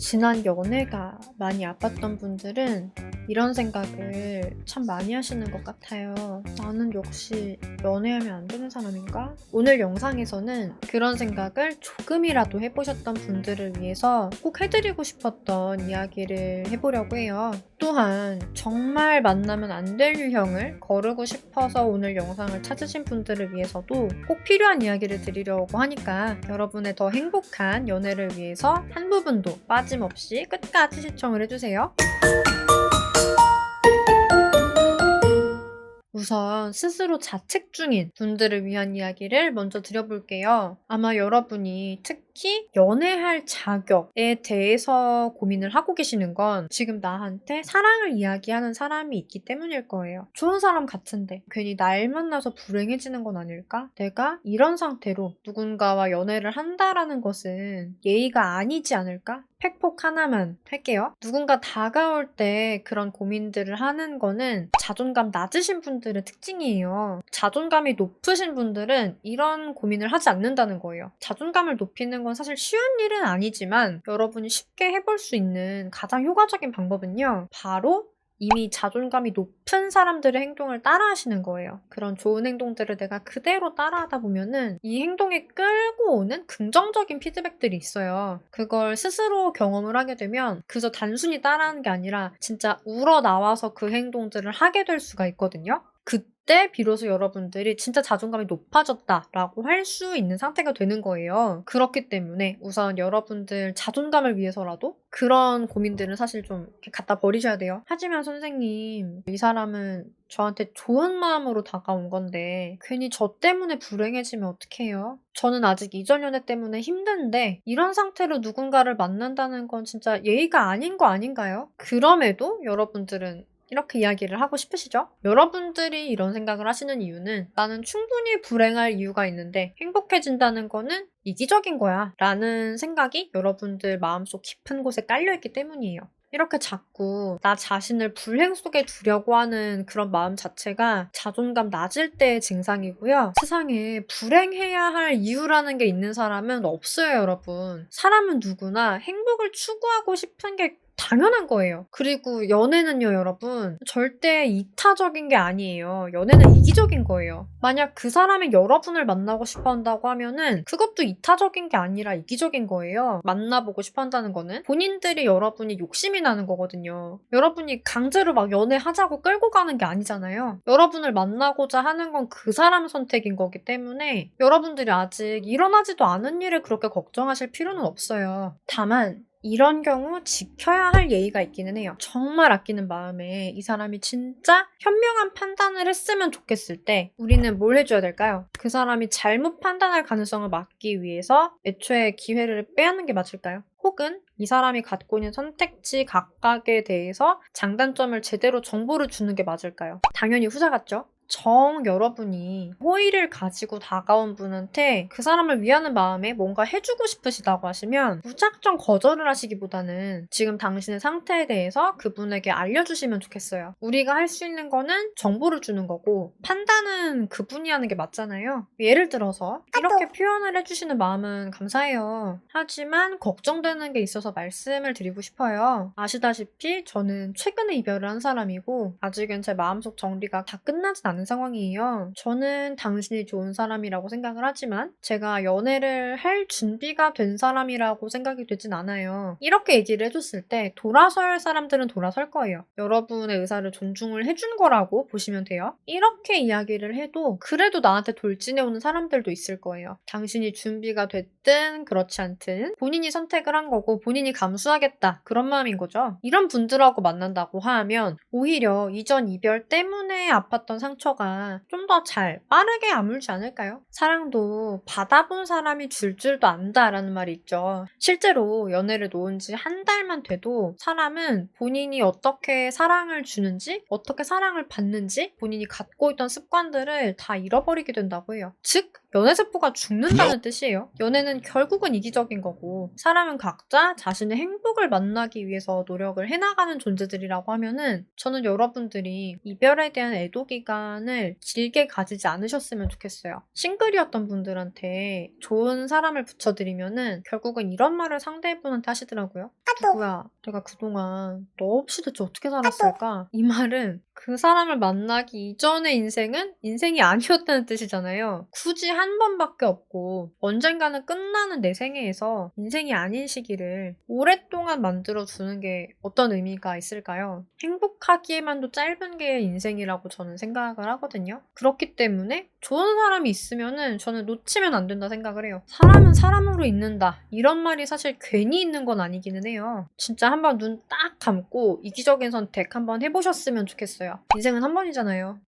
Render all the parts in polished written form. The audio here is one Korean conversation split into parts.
지난 연애가 많이 아팠던 분들은 이런 생각을 참 많이 하시는 것 같아요. 나는 역시 연애하면 안 되는 사람인가? 오늘 영상에서는 그런 생각을 조금이라도 해보셨던 분들을 위해서 꼭 해드리고 싶었던 이야기를 해보려고 해요. 또한 정말 만나면 안 될 유형을 거르고 싶어서 오늘 영상을 찾으신 분들을 위해서도 꼭 필요한 이야기를 드리려고 하니까 여러분의 더 행복한 연애를 위해서 한 부분도 빠짐없이 끝까지 시청을 해주세요. 우선 스스로 자책 중인 분들을 위한 이야기를 먼저 드려볼게요. 아마 여러분이 특히 연애할 자격에 대해서 고민을 하고 계시는 건 지금 나한테 사랑을 이야기하는 사람이 있기 때문일 거예요. 좋은 사람 같은데 괜히 날 만나서 불행해지는 건 아닐까? 내가 이런 상태로 누군가와 연애를 한다라는 것은 예의가 아니지 않을까? 팩폭 하나만 할게요. 누군가 다가올 때 그런 고민들을 하는 거는 자존감 낮으신 분들의 특징이에요. 자존감이 높으신 분들은 이런 고민을 하지 않는다는 거예요. 자존감을 높이는 건 사실 쉬운 일은 아니지만 여러분이 쉽게 해볼 수 있는 가장 효과적인 방법은요. 바로 이미 자존감이 높은 사람들의 행동을 따라 하시는 거예요. 그런 좋은 행동들을 내가 그대로 따라하다 보면은 이 행동이 끌고 오는 긍정적인 피드백들이 있어요. 그걸 스스로 경험을 하게 되면 그저 단순히 따라하는 게 아니라 진짜 우러나와서 그 행동들을 하게 될 수가 있거든요. 그때 비로소 여러분들이 진짜 자존감이 높아졌다라고 할 수 있는 상태가 되는 거예요. 그렇기 때문에 우선 여러분들 자존감을 위해서라도 그런 고민들은 사실 좀 이렇게 갖다 버리셔야 돼요. 하지만 선생님, 이 사람은 저한테 좋은 마음으로 다가온 건데 괜히 저 때문에 불행해지면 어떡해요? 저는 아직 이전 연애 때문에 힘든데 이런 상태로 누군가를 만난다는 건 진짜 예의가 아닌 거 아닌가요? 그럼에도 여러분들은 이렇게 이야기를 하고 싶으시죠? 여러분들이 이런 생각을 하시는 이유는 나는 충분히 불행할 이유가 있는데 행복해진다는 거는 이기적인 거야 라는 생각이 여러분들 마음속 깊은 곳에 깔려있기 때문이에요. 이렇게 자꾸 나 자신을 불행 속에 두려고 하는 그런 마음 자체가 자존감 낮을 때의 증상이고요. 세상에 불행해야 할 이유라는 게 있는 사람은 없어요, 여러분. 사람은 누구나 행복을 추구하고 싶은 게 당연한 거예요. 그리고 연애는요, 여러분, 절대 이타적인 게 아니에요. 연애는 이기적인 거예요. 만약 그 사람이 여러분을 만나고 싶어 한다고 하면은 그것도 이타적인 게 아니라 이기적인 거예요. 만나보고 싶어 한다는 거는 본인들이 여러분이 욕심이 나는 거거든요. 여러분이 강제로 막 연애하자고 끌고 가는 게 아니잖아요. 여러분을 만나고자 하는 건 그 사람 선택인 거기 때문에 여러분들이 아직 일어나지도 않은 일을 그렇게 걱정하실 필요는 없어요. 다만 이런 경우 지켜야 할 예의가 있기는 해요. 정말 아끼는 마음에 이 사람이 진짜 현명한 판단을 했으면 좋겠을 때 우리는 뭘 해줘야 될까요? 그 사람이 잘못 판단할 가능성을 막기 위해서 애초에 기회를 빼앗는 게 맞을까요? 혹은 이 사람이 갖고 있는 선택지 각각에 대해서 장단점을 제대로 정보를 주는 게 맞을까요? 당연히 후자 같죠? 여러분이 호의를 가지고 다가온 분한테 그 사람을 위하는 마음에 뭔가 해주고 싶으시다고 하시면 무작정 거절을 하시기보다는 지금 당신의 상태에 대해서 그분에게 알려주시면 좋겠어요. 우리가 할 수 있는 거는 정보를 주는 거고 판단은 그분이 하는 게 맞잖아요. 예를 들어서 이렇게 표현을 해주시는 마음은 감사해요. 하지만 걱정되는 게 있어서 말씀을 드리고 싶어요. 아시다시피 저는 최근에 이별을 한 사람이고 아직은 제 마음속 정리가 다 끝나진 않은 상황이에요. 저는 당신이 좋은 사람이라고 생각을 하지만 제가 연애를 할 준비가 된 사람이라고 생각이 되진 않아요. 이렇게 얘기를 해줬을 때 돌아설 사람들은 돌아설 거예요. 여러분의 의사를 존중을 해준 거라고 보시면 돼요. 이렇게 이야기를 해도 그래도 나한테 돌진해오는 사람들도 있을 거예요. 당신이 준비가 됐든 그렇지 않든 본인이 선택을 한 거고 본인이 감수하겠다 그런 마음인 거죠. 이런 분들하고 만난다고 하면 오히려 이전 이별 때문에 아팠던 상처가 좀 더 잘 빠르게 아물지 않을까요? 사랑도 받아본 사람이 줄 줄도 안다라는 말이 있죠. 실제로 연애를 놓은 지 한 달만 돼도 사람은 본인이 어떻게 사랑을 주는지 어떻게 사랑을 받는지 본인이 갖고 있던 습관들을 다 잃어버리게 된다고 해요. 즉 연애세포가 죽는다는 뜻이에요. 연애는 결국은 이기적인 거고 사람은 각자 자신의 행복을 만나기 위해서 노력을 해나가는 존재들이라고 하면은 저는 여러분들이 이별에 대한 애도 기간을 길게 가지지 않으셨으면 좋겠어요. 싱글이었던 분들한테 좋은 사람을 붙여드리면은 결국은 이런 말을 상대분한테 하시더라고요. 누구야, 내가 그동안 너 없이 대체 어떻게 살았을까? 이 말은 그 사람을 만나기 이전의 인생은 인생이 아니었다는 뜻이잖아요. 굳이 한 번밖에 없고 언젠가는 끝나는 내 생애에서 인생이 아닌 시기를 오랫동안 만들어주는 게 어떤 의미가 있을까요? 행복하기에만도 짧은 게 인생이라고 저는 생각을 하거든요. 그렇기 때문에 좋은 사람이 있으면은 저는 놓치면 안 된다 생각을 해요. 사람은 사람으로 있는다. 이런 말이 사실 괜히 있는 건 아니기는 해요. 진짜 한번 눈 딱 감고 이기적인 선택 한번 해보셨으면 좋겠어요. 인생은 한 번이잖아요.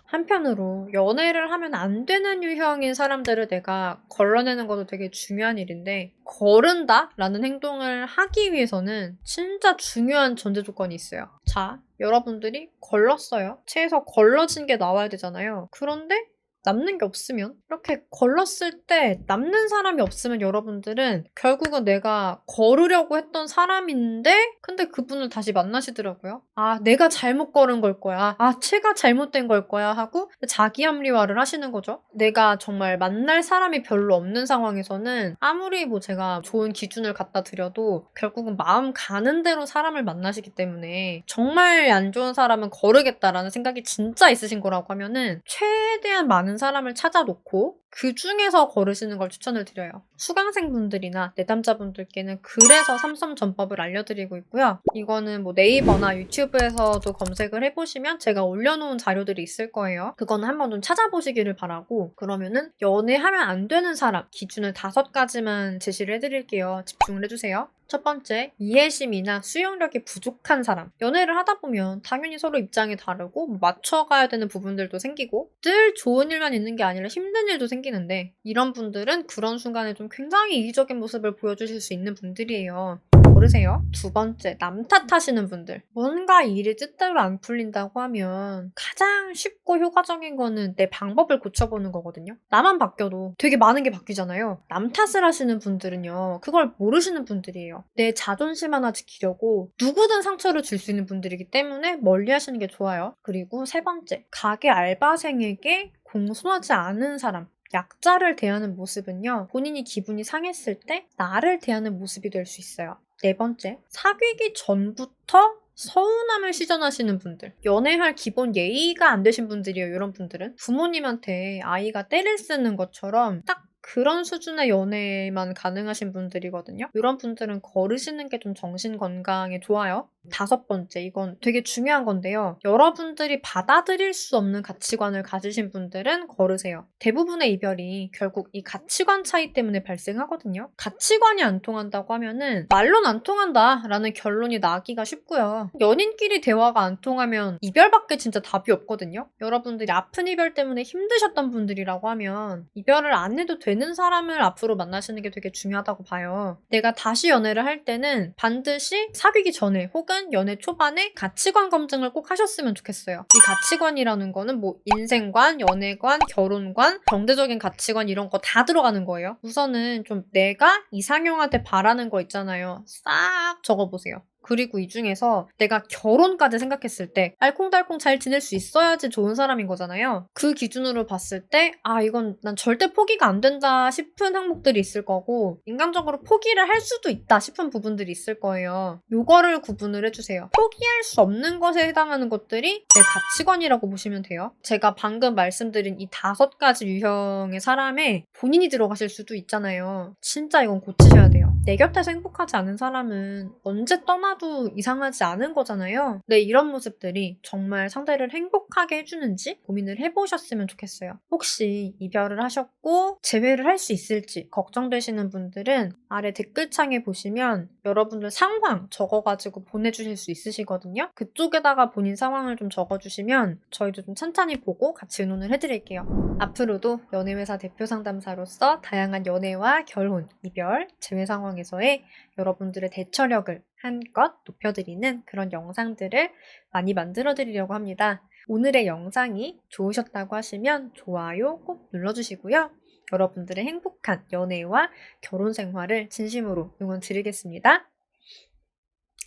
한편으로 연애를 하면 안 되는 유형인 사람들을 내가 걸러내는 것도 되게 중요한 일인데, 거른다? 라는 행동을 하기 위해서는 진짜 중요한 전제 조건이 있어요. 자, 여러분들이 걸렀어요. 채에서 걸러진 게 나와야 되잖아요. 그런데 남는 게 없으면, 이렇게 걸렀을 때 남는 사람이 없으면 여러분들은 결국은 내가 거르려고 했던 사람인데 근데 그분을 다시 만나시더라고요. 아, 내가 잘못 걸은 걸 거야. 아, 채가 잘못된 걸 거야 하고 자기 합리화를 하시는 거죠. 내가 정말 만날 사람이 별로 없는 상황에서는 아무리 뭐 제가 좋은 기준을 갖다 드려도 결국은 마음 가는 대로 사람을 만나시기 때문에 정말 안 좋은 사람은 거르겠다라는 생각이 진짜 있으신 거라고 하면은 최대한 많은 사람을 찾아놓고 그 중에서 걸으시는 걸 추천을 드려요. 수강생분들이나 내담자분들께는 그래서 삼섬 전법을 알려드리고 있고요. 이거는 뭐 네이버나 유튜브에서도 검색을 해보시면 제가 올려놓은 자료들이 있을 거예요. 그거는 한번 좀 찾아보시기를 바라고, 그러면은 연애하면 안 되는 사람 기준을 5가지만 제시를 해드릴게요. 집중을 해주세요. 첫 번째, 이해심이나 수용력이 부족한 사람. 연애를 하다 보면 당연히 서로 입장이 다르고 뭐 맞춰가야 되는 부분들도 생기고 늘 좋은 일만 있는 게 아니라 힘든 일도 생기는데, 이런 분들은 그런 순간에 좀 굉장히 이기적인 모습을 보여주실 수 있는 분들이에요. 모르세요? 두 번째, 남 탓하시는 분들. 뭔가 일이 뜻대로 안 풀린다고 하면 가장 쉽고 효과적인 거는 내 방법을 고쳐보는 거거든요. 나만 바뀌어도 되게 많은 게 바뀌잖아요. 남 탓을 하시는 분들은요, 그걸 모르시는 분들이에요. 내 자존심 하나 지키려고 누구든 상처를 줄 수 있는 분들이기 때문에 멀리 하시는 게 좋아요. 그리고 세 번째, 가게 알바생에게 공손하지 않은 사람. 약자를 대하는 모습은요, 본인이 기분이 상했을 때 나를 대하는 모습이 될 수 있어요. 네 번째, 사귀기 전부터 서운함을 시전하시는 분들. 연애할 기본 예의가 안 되신 분들이에요, 이런 분들은. 부모님한테 아이가 떼를 쓰는 것처럼 딱 그런 수준의 연애만 가능하신 분들이거든요. 이런 분들은 거르시는 게 좀 정신 건강에 좋아요. 5번째, 이건 되게 중요한 건데요. 여러분들이 받아들일 수 없는 가치관을 가지신 분들은 거르세요. 대부분의 이별이 결국 이 가치관 차이 때문에 발생하거든요. 가치관이 안 통한다고 하면은 말로는 안 통한다라는 결론이 나기가 쉽고요. 연인끼리 대화가 안 통하면 이별밖에 진짜 답이 없거든요. 여러분들이 아픈 이별 때문에 힘드셨던 분들이라고 하면 이별을 안 해도 되는 사람을 앞으로 만나시는 게 되게 중요하다고 봐요. 내가 다시 연애를 할 때는 반드시 사귀기 전에 혹은 연애 초반에 가치관 검증을 꼭 하셨으면 좋겠어요. 이 가치관이라는 거는 뭐 인생관, 연애관, 결혼관, 경제적인 가치관 이런 거 다 들어가는 거예요. 우선은 좀 내가 이상형한테 바라는 거 있잖아요. 싹 적어보세요. 그리고 이 중에서 내가 결혼까지 생각했을 때 알콩달콩 잘 지낼 수 있어야지 좋은 사람인 거잖아요. 그 기준으로 봤을 때 이건 난 절대 포기가 안 된다 싶은 항목들이 있을 거고, 인간적으로 포기를 할 수도 있다 싶은 부분들이 있을 거예요. 요거를 구분을 해주세요. 포기할 수 없는 것에 해당하는 것들이 내 가치관이라고 보시면 돼요. 제가 방금 말씀드린 이 5가지 유형의 사람에 본인이 들어가실 수도 있잖아요. 진짜 이건 고치셔야 돼요. 내 곁에서 행복하지 않은 사람은 언제 떠나도 이상하지 않은 거잖아요. 네, 이런 모습들이 정말 상대를 행복하게 해주는지 고민을 해보셨으면 좋겠어요. 혹시 이별을 하셨고 재회를 할 수 있을지 걱정되시는 분들은 아래 댓글창에 보시면 여러분들 상황 적어가지고 보내주실 수 있으시거든요. 그쪽에다가 본인 상황을 좀 적어주시면 저희도 좀 찬찬히 보고 같이 의논을 해드릴게요. 앞으로도 연애회사 대표 상담사로서 다양한 연애와 결혼, 이별, 재회 상황에서의 여러분들의 대처력을 한껏 높여드리는 그런 영상들을 많이 만들어드리려고 합니다. 오늘의 영상이 좋으셨다고 하시면 좋아요 꼭 눌러주시고요. 여러분들의 행복한 연애와 결혼 생활을 진심으로 응원드리겠습니다.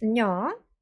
안녕.